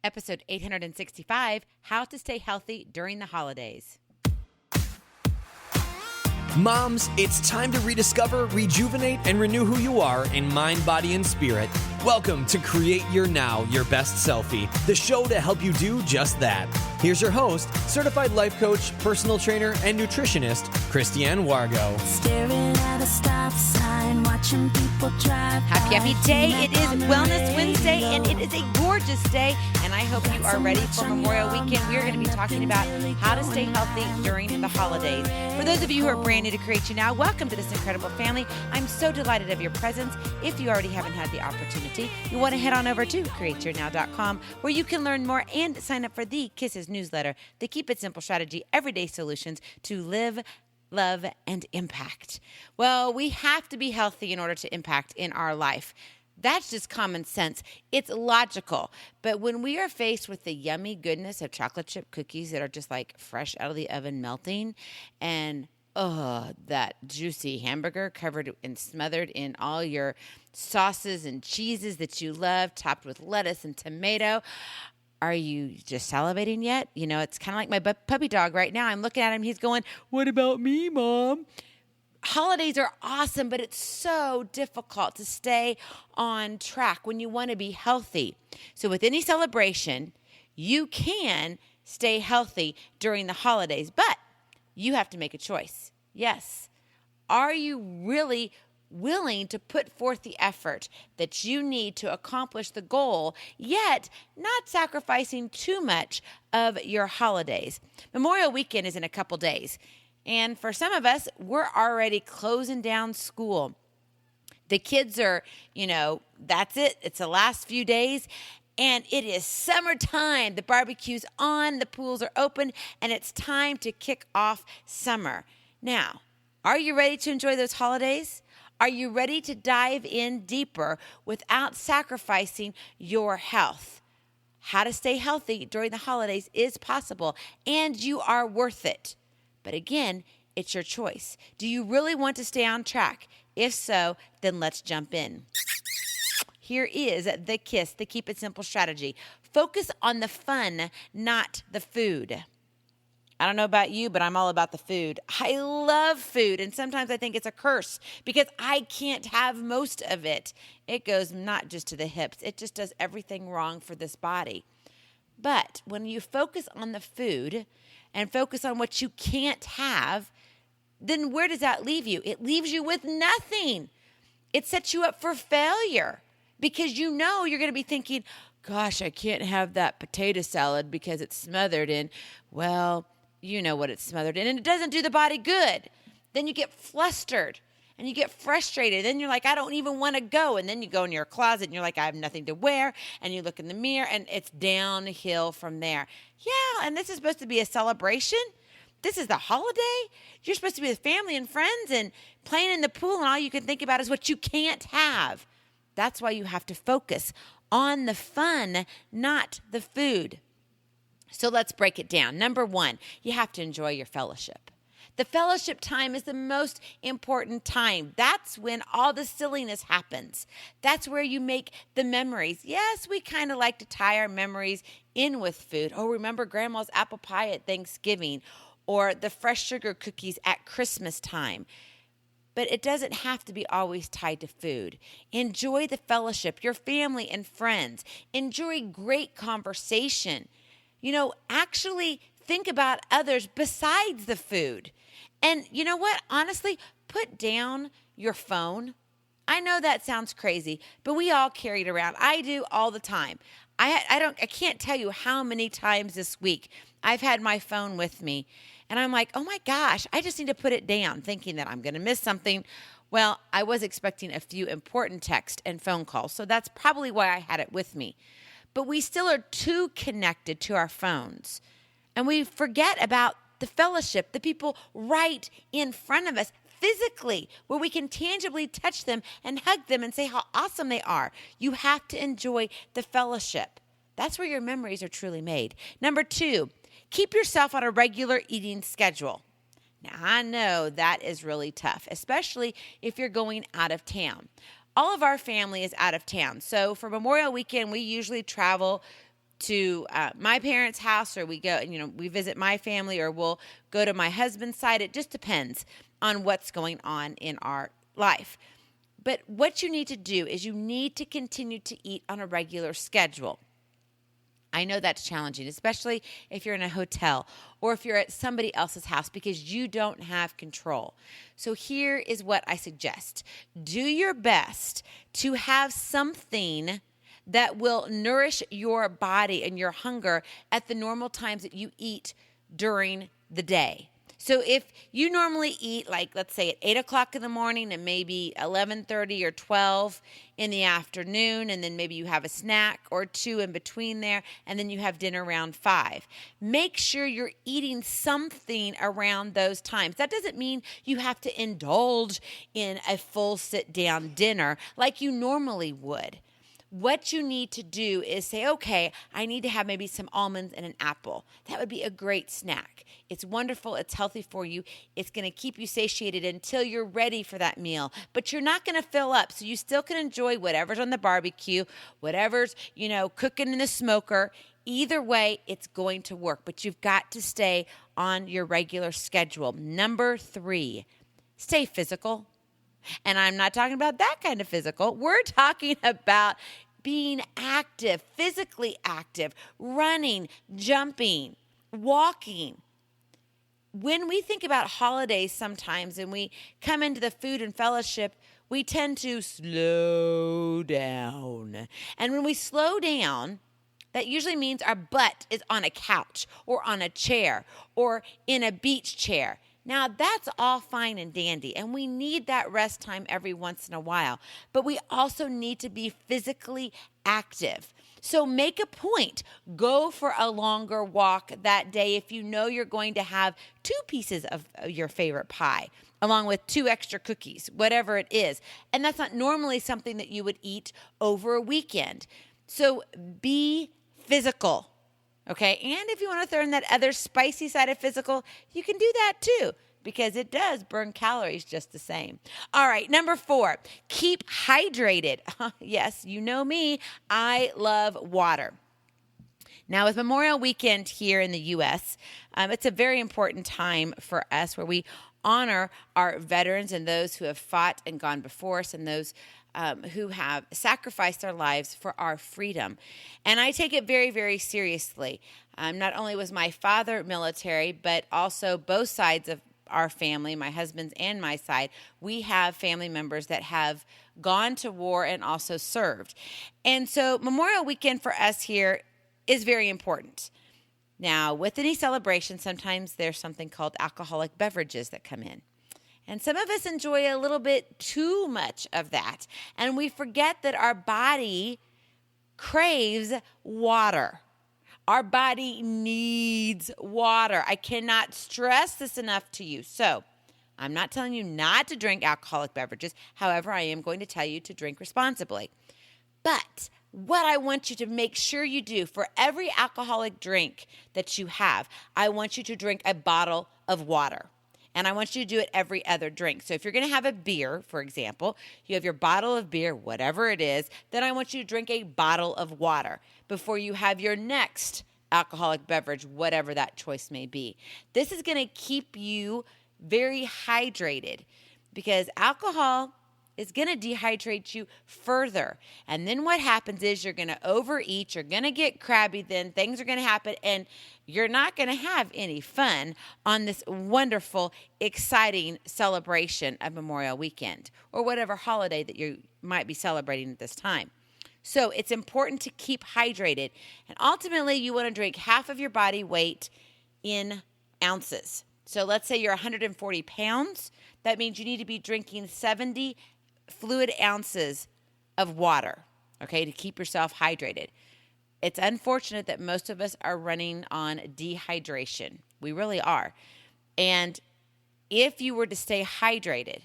Episode 865, How to Stay Healthy During the Holidays. Moms, it's time to rediscover, rejuvenate, and renew who you are in mind, body, and spirit. Welcome to Create Your Now, Your Best Selfie, the show to help you do just that. Here's your host, certified life coach, personal trainer, and nutritionist, Christiane Wargo. Staring at a stop sign, watching people drive. Happy day. It is Wellness Wednesday, and it is a gorgeous day, and I hope you are ready for Memorial Weekend. We are going to be talking about how to stay healthy during the holidays. For those of you who are brand new to Create You Now, welcome to this incredible family. I'm so delighted of your presence. If you already haven't had the opportunity, you want to head on over to createyournow.com, where you can learn more and sign up for the K.I.S.S newsletter, the Keep It Simple Strategy, everyday solutions to live, love, and impact. Well, we have to be healthy in order to impact in our life. That's just common sense. It's logical. But when we are faced with the yummy goodness of chocolate chip cookies that are just like fresh out of the oven melting, and that juicy hamburger covered and smothered in all your sauces and cheeses that you love, topped with lettuce and tomato, are you just salivating yet? You know, it's kind of like my puppy dog right now. I'm looking at him. He's going, "What about me, Mom?" Holidays are awesome, but it's so difficult to stay on track when you want to be healthy. So with any celebration, you can stay healthy during the holidays, but you have to make a choice. Yes. Are you really willing to put forth the effort that you need to accomplish the goal, yet not sacrificing too much of your holidays? Memorial Weekend is in a couple days. And for some of us, we're already closing down school. The kids are, that's it. It's the last few days. And it is summertime. The barbecue's on, the pools are open, and it's time to kick off summer. Now, are you ready to enjoy those holidays? Are you ready to dive in deeper without sacrificing your health? How to stay healthy during the holidays is possible, and you are worth it. But again, it's your choice. Do you really want to stay on track? If so, then let's jump in. Here is the K.I.S.S, the Keep It Simple strategy. Focus on the fun, not the food. I don't know about you, but I'm all about the food. I love food, and sometimes I think it's a curse because I can't have most of it. It goes not just to the hips. It just does everything wrong for this body. But when you focus on the food and focus on what you can't have, then where does that leave you? It leaves you with nothing. It sets you up for failure because you're going to be thinking, gosh, I can't have that potato salad because it's smothered in, well, you know what it's smothered in, and it doesn't do the body good. Then you get flustered and you get frustrated. Then you're like, I don't even want to go. And then you go in your closet and you're like, I have nothing to wear. And you look in the mirror and it's downhill from there. Yeah, and this is supposed to be a celebration. This is the holiday. You're supposed to be with family and friends and playing in the pool, and all you can think about is what you can't have. That's why you have to focus on the fun, not the food. So let's break it down. Number one, you have to enjoy your fellowship. The fellowship time is the most important time. That's when all the silliness happens. That's where you make the memories. Yes, we kind of like to tie our memories in with food. Oh, remember Grandma's apple pie at Thanksgiving or the fresh sugar cookies at Christmas time. But it doesn't have to be always tied to food. Enjoy the fellowship, your family and friends. Enjoy great conversation. Actually think about others besides the food. And you know what? Honestly, put down your phone. I know that sounds crazy, but we all carry it around. I do all the time. I can't tell you how many times this week I've had my phone with me, and I'm like, oh my gosh, I just need to put it down, thinking that I'm going to miss something. Well, I was expecting a few important texts and phone calls, so that's probably why I had it with me. But we still are too connected to our phones. And we forget about the fellowship, the people right in front of us physically, where we can tangibly touch them and hug them and say how awesome they are. You have to enjoy the fellowship. That's where your memories are truly made. Number two, keep yourself on a regular eating schedule. Now, I know that is really tough, especially if you're going out of town. All of our family is out of town. So for Memorial Weekend, we usually travel to my parents' house, or we go, we visit my family, or we'll go to my husband's side. It just depends on what's going on in our life. But what you need to do is you need to continue to eat on a regular schedule. I know that's challenging, especially if you're in a hotel or if you're at somebody else's house, because you don't have control. So here is what I suggest. Do your best to have something that will nourish your body and your hunger at the normal times that you eat during the day. So if you normally eat, like, let's say at 8 o'clock in the morning and maybe 11:30 or 12 in the afternoon, and then maybe you have a snack or two in between there, and then you have dinner around 5. Make sure you're eating something around those times. That doesn't mean you have to indulge in a full sit-down dinner like you normally would. What you need to do is say, okay, I need to have maybe some almonds and an apple. That would be a great snack. It's wonderful. It's healthy for you. It's going to keep you satiated until you're ready for that meal. But you're not going to fill up, so you still can enjoy whatever's on the barbecue, whatever's, cooking in the smoker. Either way, it's going to work. But you've got to stay on your regular schedule. Number 3, stay physical. And I'm not talking about that kind of physical. We're talking about being active, physically active, running, jumping, walking. When we think about holidays sometimes and we come into the food and fellowship, we tend to slow down. And when we slow down, that usually means our butt is on a couch or on a chair or in a beach chair. Now, that's all fine and dandy, and we need that rest time every once in a while, but we also need to be physically active. So make a point. Go for a longer walk that day if you know you're going to have 2 pieces of your favorite pie, along with 2 extra cookies, whatever it is. And that's not normally something that you would eat over a weekend. So be physical. Okay, and if you want to throw in that other spicy side of physical, you can do that too, because it does burn calories just the same. All right, number 4, keep hydrated. Yes, you know me, I love water. Now, with Memorial Weekend here in the U.S., it's a very important time for us where we honor our veterans and those who have fought and gone before us, and those who have sacrificed their lives for our freedom. And I take it very, very seriously. Not only was my father military, but also both sides of our family, my husband's and my side, we have family members that have gone to war and also served. And so Memorial Weekend for us here is very important. Now, with any celebration, sometimes there's something called alcoholic beverages that come in. And some of us enjoy a little bit too much of that. And we forget that our body craves water. Our body needs water. I cannot stress this enough to you. So I'm not telling you not to drink alcoholic beverages. However, I am going to tell you to drink responsibly. But what I want you to make sure you do for every alcoholic drink that you have, I want you to drink a bottle of water. And I want you to do it every other drink. So if you're going to have a beer, for example, you have your bottle of beer, whatever it is, then I want you to drink a bottle of water before you have your next alcoholic beverage, whatever that choice may be. This is going to keep you very hydrated, because alcohol is going to dehydrate you further. And then what happens is you're going to overeat, you're going to get crabby, then things are going to happen, and you're not going to have any fun on this wonderful, exciting celebration of Memorial Weekend or whatever holiday that you might be celebrating at this time. So it's important to keep hydrated. And ultimately, you want to drink half of your body weight in ounces. So let's say you're 140 pounds. That means you need to be drinking 70 fluid ounces of water, okay, to keep yourself hydrated. It's unfortunate that most of us are running on dehydration. We really are. And if you were to stay hydrated,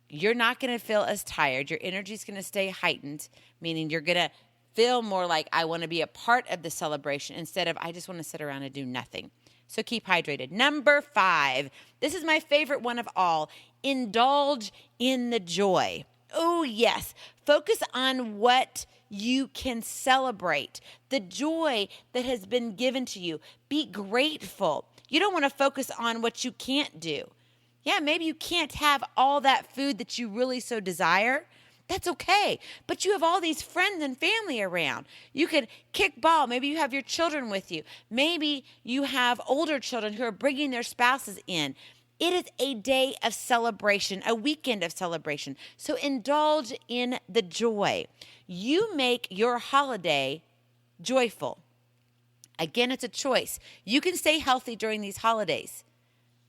you're not going to feel as tired. Your energy is going to stay heightened, meaning you're going to feel more like I want to be a part of the celebration instead of I just want to sit around and do nothing. So keep hydrated. Number 5, this is my favorite one of all. Indulge in the joy. Oh, yes. Focus on what you can celebrate, the joy that has been given to you. Be grateful. You don't want to focus on what you can't do. Yeah, maybe you can't have all that food that you really so desire. That's okay. But you have all these friends and family around. You could kick ball. Maybe you have your children with you. Maybe you have older children who are bringing their spouses in. It is a day of celebration, a weekend of celebration. So indulge in the joy. You make your holiday joyful. Again, it's a choice. You can stay healthy during these holidays,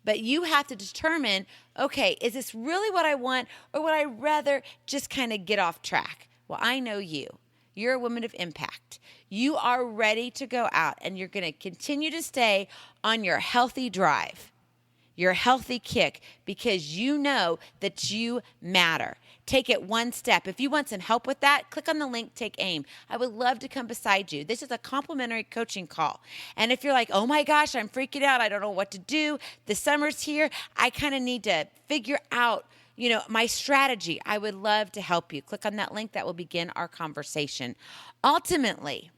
but you have to determine, okay, is this really what I want, or would I rather just kind of get off track? Well, I know you. You're a woman of impact. You are ready to go out, and you're going to continue to stay on your healthy drive, your healthy kick, because you know that you matter. Take it one step. If you want some help with that, click on the link, Take A.I.M. I would love to come beside you. This is a complimentary coaching call. And if you're like, oh my gosh, I'm freaking out, I don't know what to do, the summer's here, I kind of need to figure out, my strategy, I would love to help you. Click on that link. That will begin our conversation. Ultimately,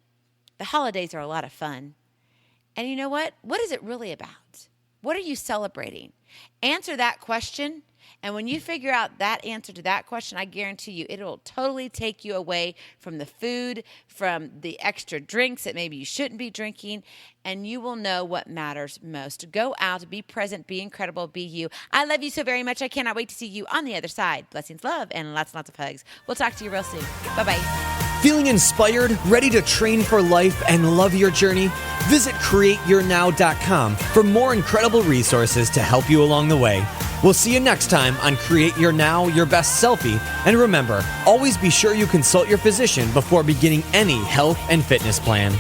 the holidays are a lot of fun. And you know what? What is it really about? What are you celebrating? Answer that question. And when you figure out that answer to that question, I guarantee you it will totally take you away from the food, from the extra drinks that maybe you shouldn't be drinking, and you will know what matters most. Go out, be present, be incredible, be you. I love you so very much. I cannot wait to see you on the other side. Blessings, love, and lots and lots of hugs. We'll talk to you real soon. Bye-bye. Feeling inspired, ready to train for life and love your journey? Visit CreateYourNow.com for more incredible resources to help you along the way. We'll see you next time on Create Your Now, Your Best Selfie. And remember, always be sure you consult your physician before beginning any health and fitness plan.